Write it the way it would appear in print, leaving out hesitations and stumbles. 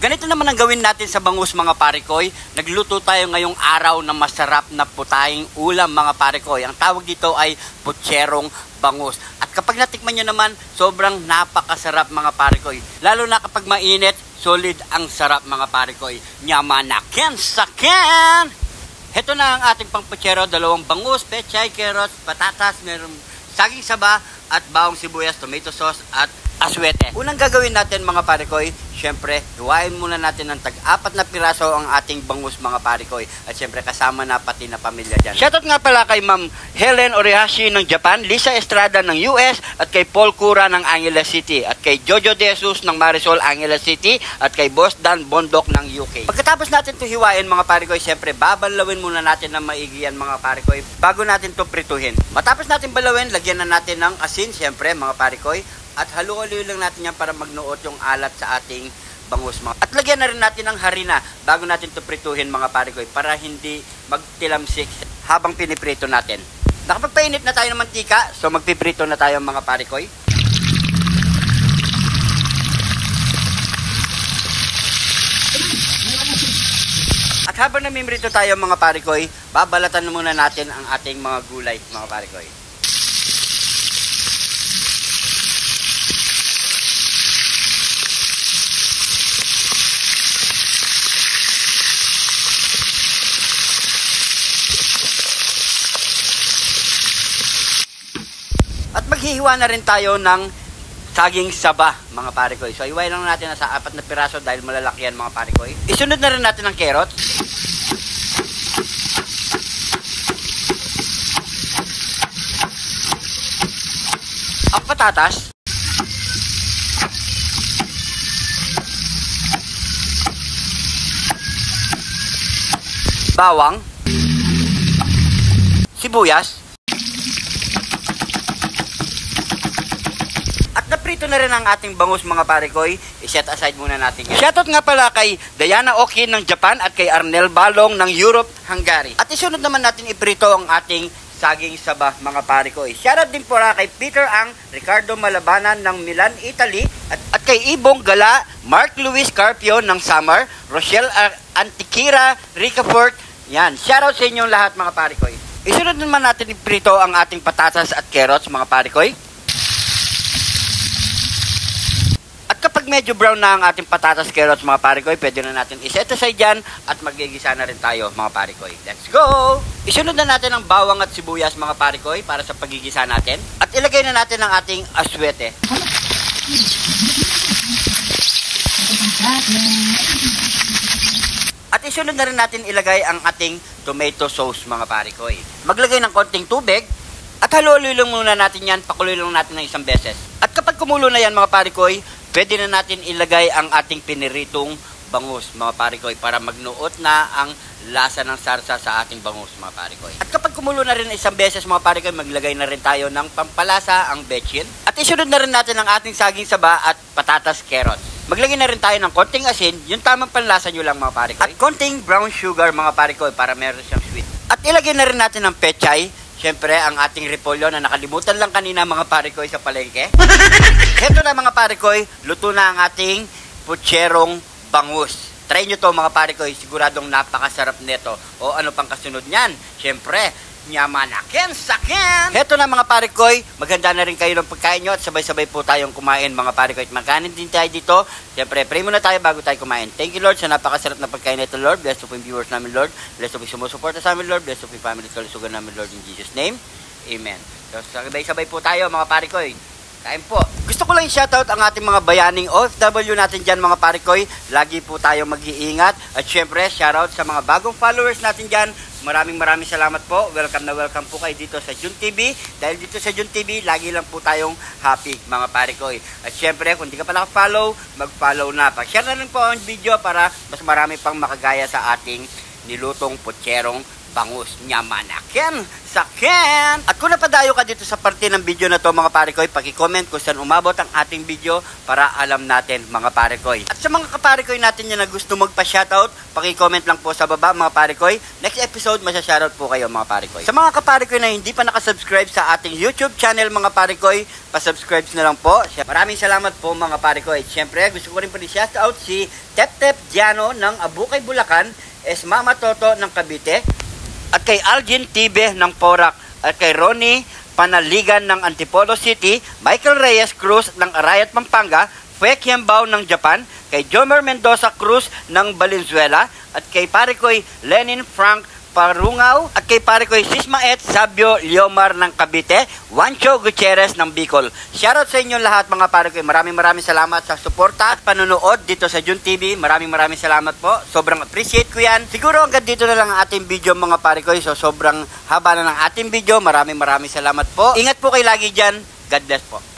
Ganito naman ang gawin natin sa bangus mga parikoy. Nagluto tayo ngayong araw ng masarap na putaing ulam mga parikoy. Ang tawag dito ay putserong bangus. At kapag natikman nyo naman, sobrang napakasarap mga parikoy. Lalo na kapag mainit, solid ang sarap mga parikoy. Nyamanaken saken! Heto na ang ating pang putsero, dalawang bangus, pechay, carrots, patatas, merong saging saba at bawang sibuyas, tomato sauce at aswete. Unang gagawin natin mga parikoy, syempre, hiwain muna natin ng tag-4 na piraso ang ating bangus mga parikoy. At syempre, kasama na pati na pamilya dyan. Shoutout nga pala kay Ma'am Helen Orehashi ng Japan, Lisa Estrada ng US, at kay Paul Cura ng Angeles City, at kay Jojo De Jesus ng Marisol, Angeles City, at kay Boss Dan Bondok ng UK. Pagkatapos natin ito hiwain mga parikoy, syempre, babalawin muna natin ng maigi yan mga parikoy bago natin ito prituhin. Matapos natin balawin, lagyan na natin ng asin, syempre mga parikoy. At halo-halo lang natin yan para magnuot yung alat sa ating bangus mga. At lagyan na rin natin ng harina bago natin ito prituhin mga parikoy para hindi magtilamsik habang piniprito natin. Nakapagpainit na tayo ng mantika, so magpiprito na tayo mga parikoy. At habang namiprito tayo mga parikoy, babalatan muna natin ang ating mga gulay mga parikoy. At maghihiwa na rin tayo ng saging saba, mga parikoy. So, iway lang natin na sa 4 na piraso dahil malalaki yan, mga parikoy. Isunod na rin natin ng carrots. Ang patatas. Bawang. Sibuyas. Naprito na rin ang ating bangus mga parikoy, i-set aside muna natin yan. Shoutout nga pala kay Diana Okin ng Japan at kay Arnel Balong ng Europe, Hungary. At isunod naman natin iprito ang ating saging saba mga parikoy. Shoutout din po kay Peter Ang, Ricardo Malabanan ng Milan, Italy at kay Ibong Gala, Mark Luis Carpio ng Samar, Rochelle Antiquira, Ricafort. Yan, shoutout sa inyong lahat mga parikoy. Isunod naman natin iprito ang ating patatas at carrots mga parikoy. Kapag medyo brown na ang ating patatas, carrots mga parikoy, pwede na natin iset aside dyan at magigisa na rin tayo mga parikoy. Let's go! Isunod na natin ang bawang at sibuyas mga parikoy para sa pagigisa natin. At ilagay na natin ang ating aswete. At isunod na rin natin ilagay ang ating tomato sauce mga parikoy. Maglagay ng konting tubig. At halo-halo lang muna natin yan, pakuloy lang natin ng isang beses. At kapag kumulo na yan mga parikoy, pwede na natin ilagay ang ating piniritong bangus mga parikoy para magnuot na ang lasa ng sarsa sa ating bangus mga parikoy. At kapag kumulo na rin isang beses mga parikoy, maglagay na rin tayo ng pampalasa ang bechin. At isunod na rin natin ang ating saging saba at patatas carrots. Maglagay na rin tayo ng konting asin, yung tamang panlasa nyo lang mga parikoy. At konting brown sugar mga parikoy para meron siyang sweet. At ilagay na rin natin ang pechay. Siyempre, ang ating repolyo na nakalimutan lang kanina mga parikoy sa palengke. Heto na mga parikoy, luto na ang ating putserong bangus. Try nyo to mga parikoy, siguradong napakasarap nito. O ano pang kasunod niyan? Siyempre, nyamanaken saken! Heto na mga parikoy, maganda na rin kayo ng pagkain nyo at sabay-sabay po tayong kumain mga parikoy. At magkanin din tayo dito. Siyempre, pray muna tayo bago tayo kumain. Thank you Lord sa napakasarap na pagkain nito Lord. Bless po yung viewers namin Lord. Bless po yung sumusuporta sa amin Lord. Bless po yung family kalusugan namin Lord in Jesus name. Amen. So sabay-sabay po tayo mga parikoy. Kain po. Gusto ko lang i-shoutout ang ating mga bayaning OFW natin dyan mga parikoy. Lagi po tayo mag-iingat. At syempre, shoutout sa mga bagong followers natin dyan. Maraming salamat po. Welcome na welcome po kayo dito sa Jun TV. Dahil dito sa Jun TV, lagi lang po tayong happy mga parikoy. At syempre, kung di ka pa naka-follow, mag-follow na. Pag-share na rin po ang video para mas marami pang makagaya sa ating nilutong putserong bangus niya manakin sakin. At kung napadayo ka dito sa parte ng video na to mga parikoy, paki-comment kung saan umabot ang ating video para alam natin mga parikoy. At sa mga kaparikoy natin na gusto magpa-shoutout, paki-comment lang po sa baba mga parikoy. Next episode masya-shoutout po kayo mga parikoy. Sa mga kaparikoy na hindi pa nakasubscribe sa ating YouTube channel mga parikoy, pa-subscribe na lang po. Maraming salamat po mga parikoy. Siyempre gusto ko rin po i-shoutout si Tep Diano ng Abukay, Bulacan, es Mama Toto ng Cavite, at kay Algin Tibe ng Porac, at kay Ronnie Panaligan ng Antipolo City, Michael Reyes Cruz ng Arayat, Pampanga, Fue Kiambao ng Japan, kay Jomer Mendoza Cruz ng Valenzuela, at kay Parikoy Lenin Frank Parungaw, at kay Parikoy Sismaet Sabio Liomar ng Cavite, Juancho Gutierrez ng Bicol. Shoutout sa inyo lahat mga parikoy. Maraming salamat sa suporta at panonood dito sa Jun TV. Maraming salamat po. Sobrang appreciate ko yan. Siguro hanggang dito na lang ang ating video mga parikoy. So sobrang haba na ng ating video. Maraming salamat po. Ingat po kayo lagi dyan. God bless po.